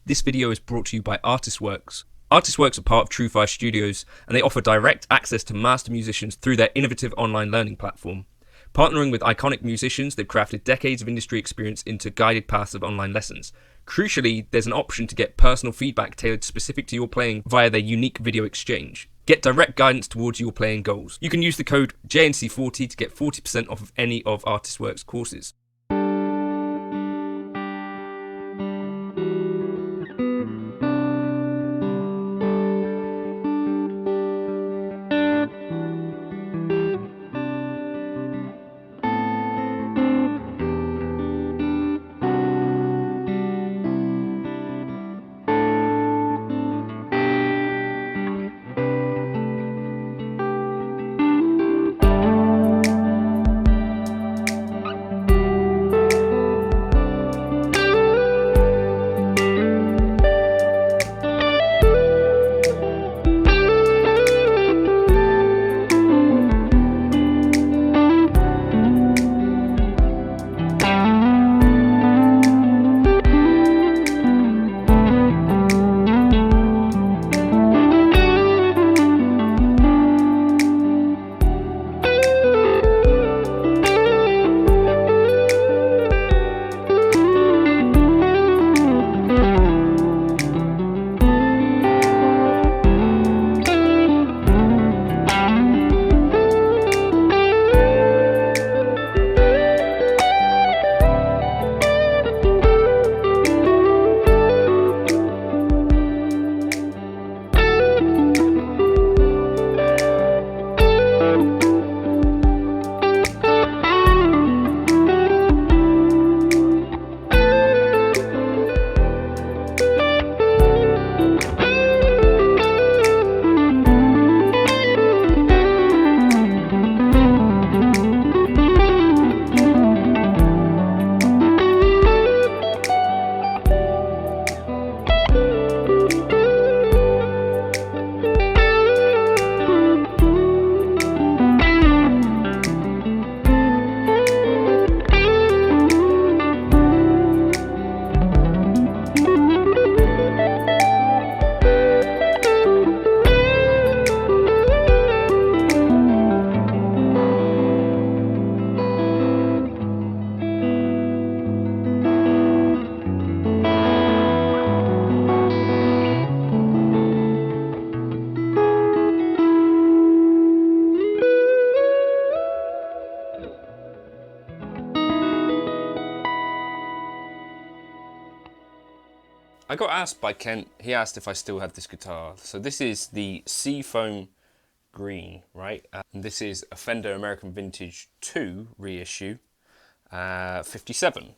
This video is brought to you by Artistworks. Artistworks are part of TrueFire Studios, and they offer direct access to master musicians through their innovative online learning platform. Partnering with iconic musicians, they've crafted decades of industry experience into guided paths of online lessons. Crucially, there's an option to get personal feedback tailored specific to your playing via their unique video exchange. Get direct guidance towards your playing goals. You can use the code JNC40 to get 40% off of any of Artistworks courses. I got asked by Kent, he asked if I still had this guitar. So this is the Seafoam Green, right? And this is a Fender American Vintage 2 reissue, 57.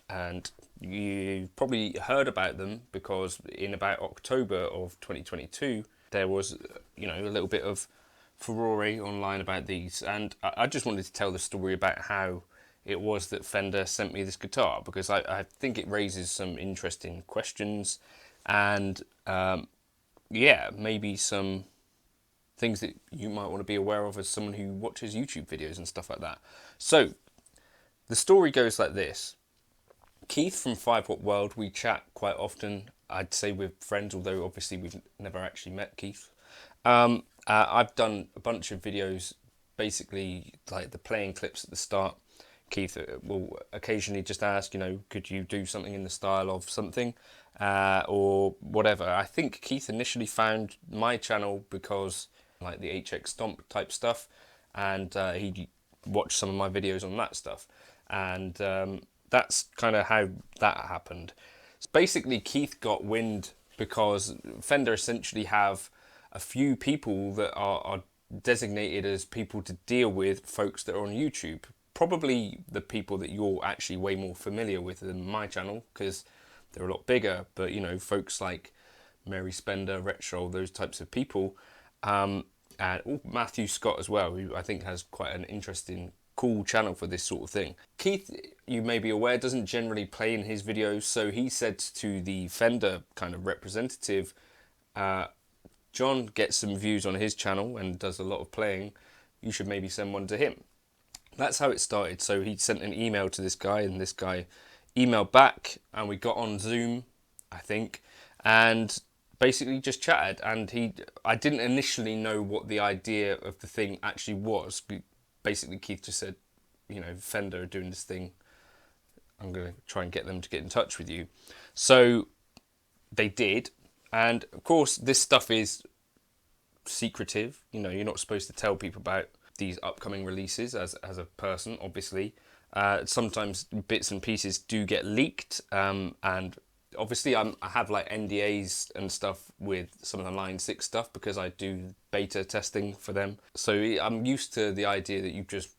And you probably heard about them because in about October of 2022, there was, a little bit of furore online about these. And I just wanted to tell the story about how it was that Fender sent me this guitar, because I think it raises some interesting questions and maybe some things that you might want to be aware of as someone who watches YouTube videos and stuff like that. So the story goes like this. Keith from 5 Watt World, we chat quite often, I'd say we're friends, although obviously we've never actually met Keith. I've done a bunch of videos, basically like the playing clips at the start. Keith will occasionally just ask, could you do something in the style of something or whatever. I think Keith initially found my channel because like the HX Stomp type stuff, and he watched some of my videos on that stuff, and that's kind of how that happened. So basically Keith got wind because Fender essentially have a few people that are designated as people to deal with folks that are on YouTube. Probably the people that you're actually way more familiar with than my channel, because they're a lot bigger, but folks like Mary Spender, Retro, those types of people, and Matthew Scott as well, who I think has quite an interesting, cool channel for this sort of thing. Keith, you may be aware, doesn't generally play in his videos, so he said to the Fender kind of representative, John gets some views on his channel and does a lot of playing, you should maybe send one to him. That's how it started. So he sent an email to this guy, and this guy emailed back, and we got on Zoom I think, and basically just chatted. And I didn't initially know what the idea of the thing actually was. Basically, Keith just said, you know, Fender are doing this thing. I'm going to try and get them to get in touch with you. So they did. And of course, this stuff is secretive. You know, you're not supposed to tell people about these upcoming releases as a person, obviously. Sometimes bits and pieces do get leaked, and obviously I have like NDAs and stuff with some of the Line 6 stuff because I do beta testing for them. So I'm used to the idea that you just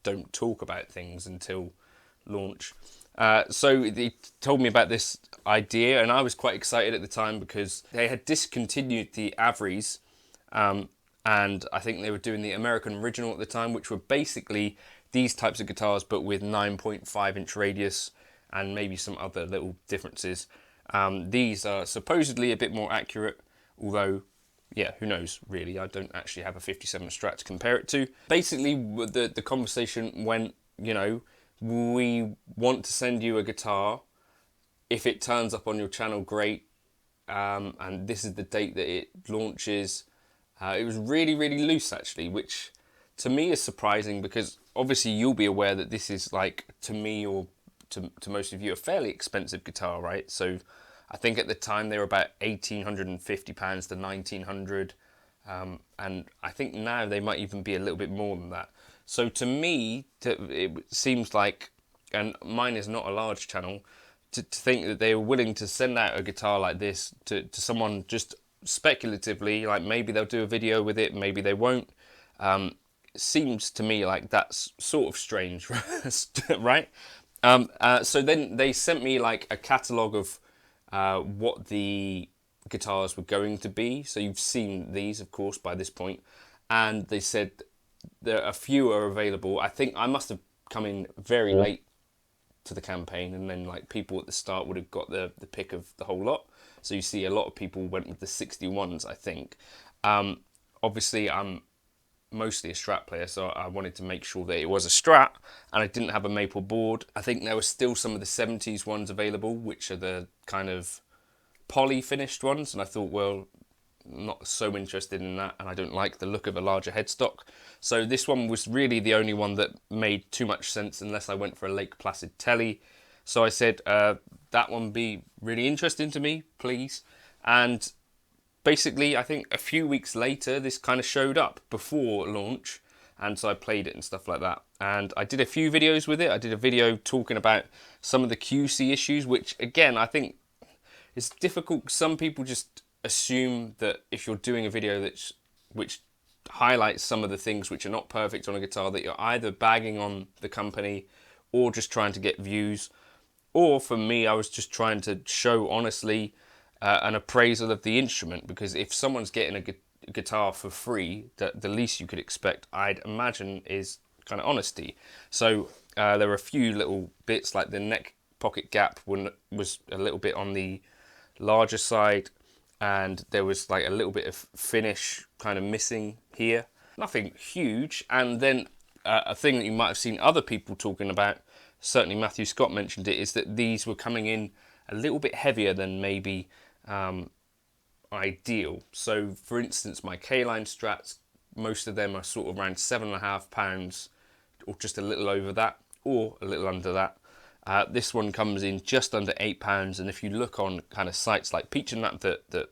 don't talk about things until launch. So they told me about this idea, and I was quite excited at the time because they had discontinued the Averies, and I think they were doing the American Original at the time, which were basically these types of guitars but with 9.5 inch radius and maybe some other little differences. These are supposedly a bit more accurate, although, yeah, who knows, really. I don't actually have a 57 Strat to compare it to. Basically, the conversation went, you know, we want to send you a guitar. If it turns up on your channel, great. And this is the date that it launches. It was really, really loose, actually, which to me is surprising because obviously you'll be aware that this is, like, to me or to most of you, a fairly expensive guitar, right? So I think at the time they were about £1,850 to £1,900. And I think now they might even be a little bit more than that. So to me, it seems like, and mine is not a large channel, to think that they were willing to send out a guitar like this to someone just speculatively, like maybe they'll do a video with it, maybe they won't. Seems to me like that's sort of strange, right? So then they sent me like a catalogue of what the guitars were going to be. So you've seen these, of course, by this point. And they said there are a few are available. I think I must have come in very late to the campaign, and then like people at the start would have got the pick of the whole lot. So you see a lot of people went with the 61s, I think. Obviously, I'm mostly a Strat player, so I wanted to make sure that it was a Strat, and I didn't have a maple board. I think there were still some of the 70s ones available, which are the kind of poly finished ones, and I thought, well, not so interested in that, and I don't like the look of a larger headstock. So this one was really the only one that made too much sense unless I went for a Lake Placid telly. So I said, that one be really interesting to me, please. And basically, I think a few weeks later, this kind of showed up before launch, and so I played it and stuff like that. And I did a few videos with it. I did a video talking about some of the QC issues, which again, I think is difficult. Some people just assume that if you're doing a video which highlights some of the things which are not perfect on a guitar, that you're either bagging on the company or just trying to get views. Or for me, I was just trying to show honestly an appraisal of the instrument, because if someone's getting a guitar for free, the least you could expect, I'd imagine, is kind of honesty. So there were a few little bits, like the neck pocket gap was a little bit on the larger side, and there was like a little bit of finish kind of missing here. Nothing huge. And then a thing that you might have seen other people talking about, certainly Matthew Scott mentioned it, is that these were coming in a little bit heavier than maybe ideal. So for instance, my K-line Strats, most of them are sort of around £7.5 or just a little over that, or a little under that. This one comes in just under £8, and if you look on kind of sites like Peach and that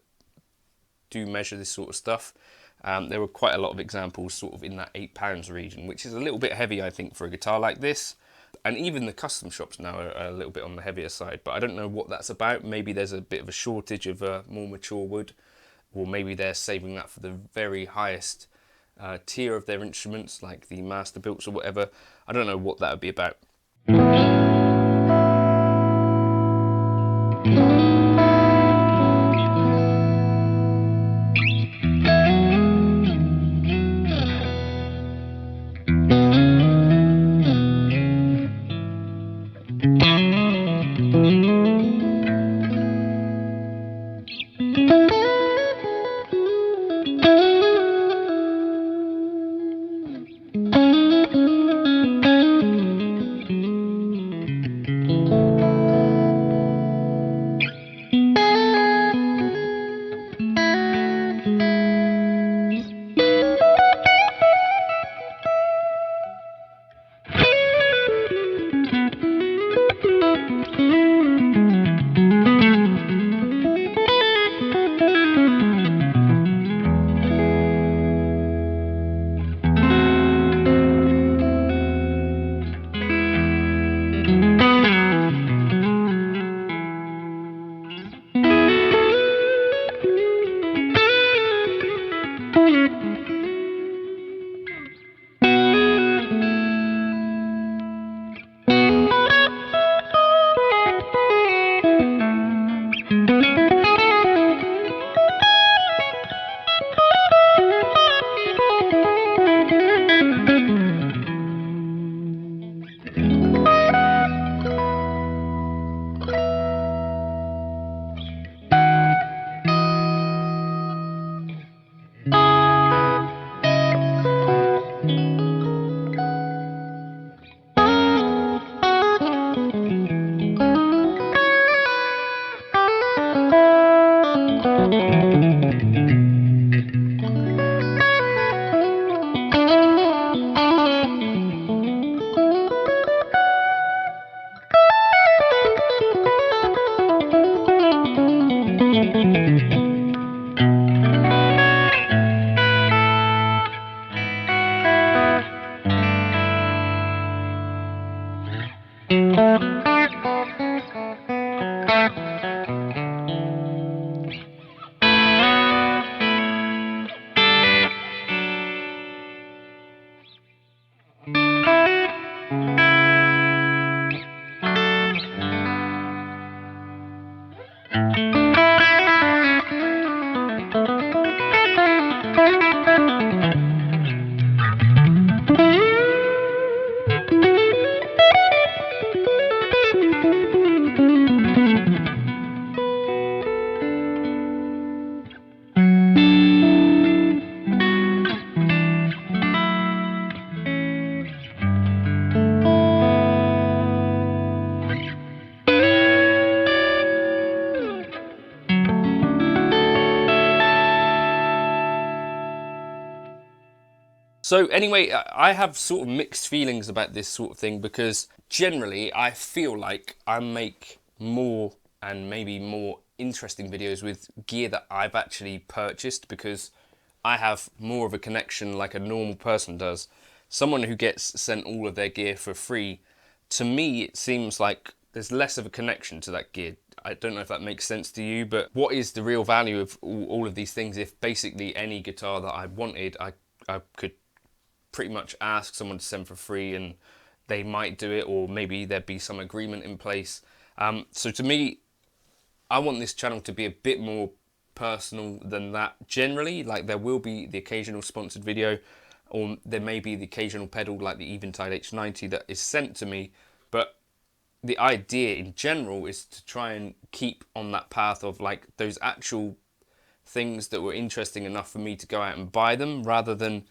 do measure this sort of stuff, there were quite a lot of examples sort of in that £8 region, which is a little bit heavy, I think, for a guitar like this. And even the custom shops now are a little bit on the heavier side, but I don't know what that's about. Maybe there's a bit of a shortage of more mature wood, or maybe they're saving that for the very highest tier of their instruments, like the master builts or whatever. I don't know what that would be about. So anyway, I have sort of mixed feelings about this sort of thing, because generally I feel like I make more and maybe more interesting videos with gear that I've actually purchased, because I have more of a connection like a normal person does. Someone who gets sent all of their gear for free, to me it seems like there's less of a connection to that gear. I don't know if that makes sense to you, but what is the real value of all of these things if basically any guitar that I wanted, I could pretty much ask someone to send for free and they might do it, or maybe there'd be some agreement in place. So to me, I want this channel to be a bit more personal than that. Generally, like, there will be the occasional sponsored video, or there may be the occasional pedal like the Eventide H90 that is sent to me, but the idea in general is to try and keep on that path of like those actual things that were interesting enough for me to go out and buy them, rather than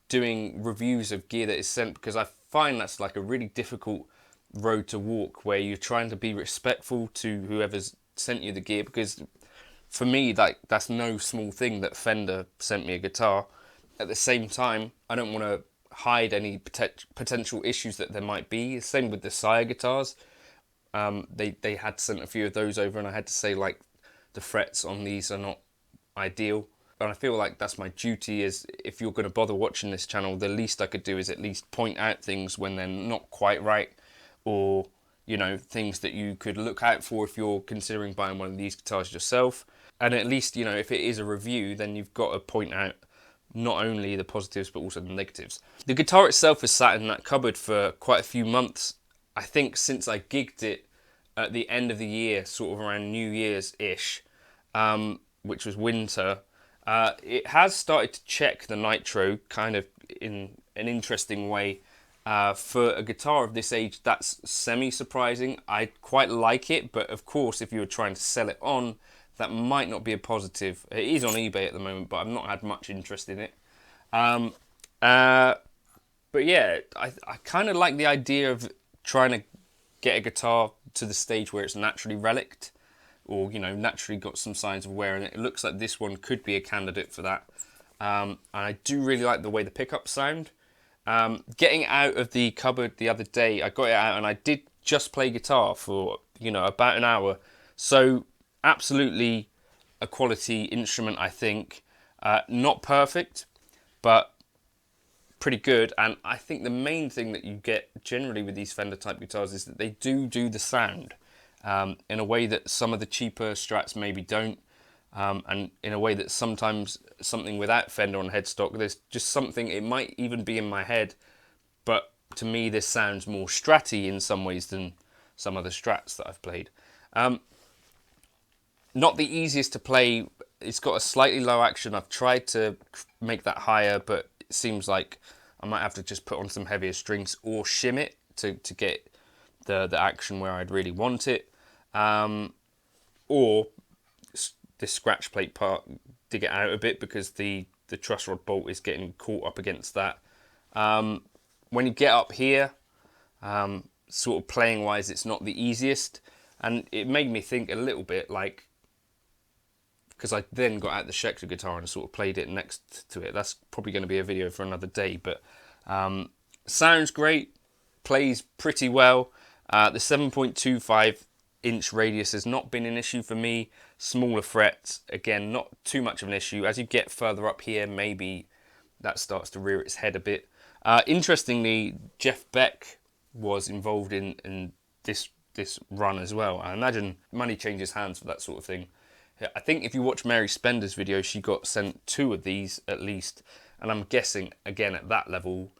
doing reviews of gear that is sent, because I find that's like a really difficult road to walk, where you're trying to be respectful to whoever's sent you the gear. Because for me, like, that's no small thing that Fender sent me a guitar. At the same time, I don't want to hide any potential issues that there might be. Same with the Sire guitars. They had sent a few of those over, and I had to say, like, the frets on these are not ideal. And I feel like that's my duty, is if you're going to bother watching this channel, the least I could do is at least point out things when they're not quite right, or, you know, things that you could look out for if you're considering buying one of these guitars yourself. And at least, you know, if it is a review, then you've got to point out not only the positives but also the negatives. The guitar itself has sat in that cupboard for quite a few months. I think since I gigged it at the end of the year, sort of around New Year's-ish, which was winter. It has started to check the nitro kind of in an interesting way. For a guitar of this age, that's semi-surprising. I quite like it, but of course, if you were trying to sell it on, that might not be a positive. It is on eBay at the moment, but I've not had much interest in it. But yeah, I kind of like the idea of trying to get a guitar to the stage where it's naturally relicked, or, you know, naturally got some signs of wear, and it looks like this one could be a candidate for that. And I do really like the way the pickups sound. Getting out of the cupboard the other day, I got it out and I did just play guitar for, you know, about an hour. So absolutely a quality instrument, I think. Not perfect, but pretty good. And I think the main thing that you get generally with these Fender type guitars is that they do the sound. In a way that some of the cheaper Strats maybe don't, and in a way that sometimes something without Fender on headstock, there's just something, it might even be in my head, but to me this sounds more Stratty in some ways than some of the Strats that I've played. Not the easiest to play. It's got a slightly low action. I've tried to make that higher, but it seems like I might have to just put on some heavier strings or shim it to get the action where I'd really want it. Or this scratch plate part, dig it out a bit, because the truss rod bolt is getting caught up against that. When you get up here, sort of playing wise, it's not the easiest, and it made me think a little bit, like, because I then got out the Schecter guitar and sort of played it next to it. That's probably going to be a video for another day, but sounds great, plays pretty well. The 7.25 inch radius has not been an issue for me. smaller frets. Again, not too much of an issue. As you get further up here, maybe that starts to rear its head a bit. Interestingly, Jeff Beck was involved in this run as well. I imagine money changes hands for that sort of thing. I think if you watch Mary Spender's video, she got sent 2 of these at least, and I'm guessing, again, at that level,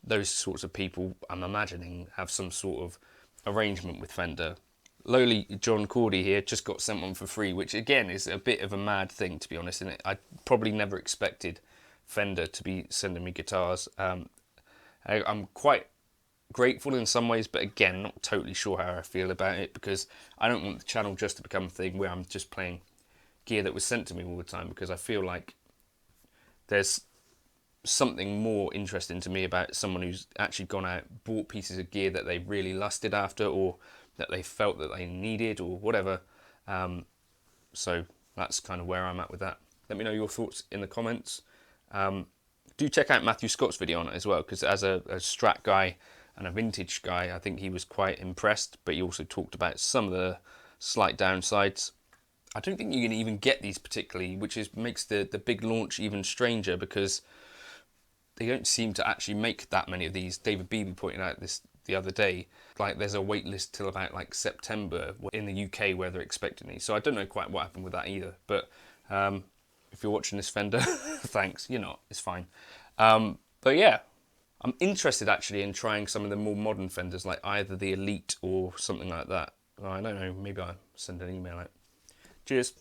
those sorts of people, I'm imagining, have some sort of arrangement with Fender. Lowly John Cordy here just got sent one for free, which again is a bit of a mad thing, to be honest. And I probably never expected Fender to be sending me guitars. I'm quite grateful in some ways, but again, not totally sure how I feel about it, because I don't want the channel just to become a thing where I'm just playing gear that was sent to me all the time, because I feel like there's something more interesting to me about someone who's actually gone out, bought pieces of gear that they really lusted after, or that they felt that they needed, or whatever. So that's kind of where I'm at with that. Let me know your thoughts in the comments. Do check out Matthew Scott's video on it as well, because as a Strat guy and a vintage guy, I think he was quite impressed, but he also talked about some of the slight downsides. I don't think you can even get these particularly, which makes the big launch even stranger, because they don't seem to actually make that many of these. David Beebe pointed out this the other day, like there's a wait list till about like September in the UK where they're expecting these. So I don't know quite what happened with that either. But if you're watching this, Fender, thanks. You're not. It's fine. But yeah, I'm interested actually in trying some of the more modern Fenders, like either the Elite or something like that. I don't know. Maybe I'll send an email out. Cheers.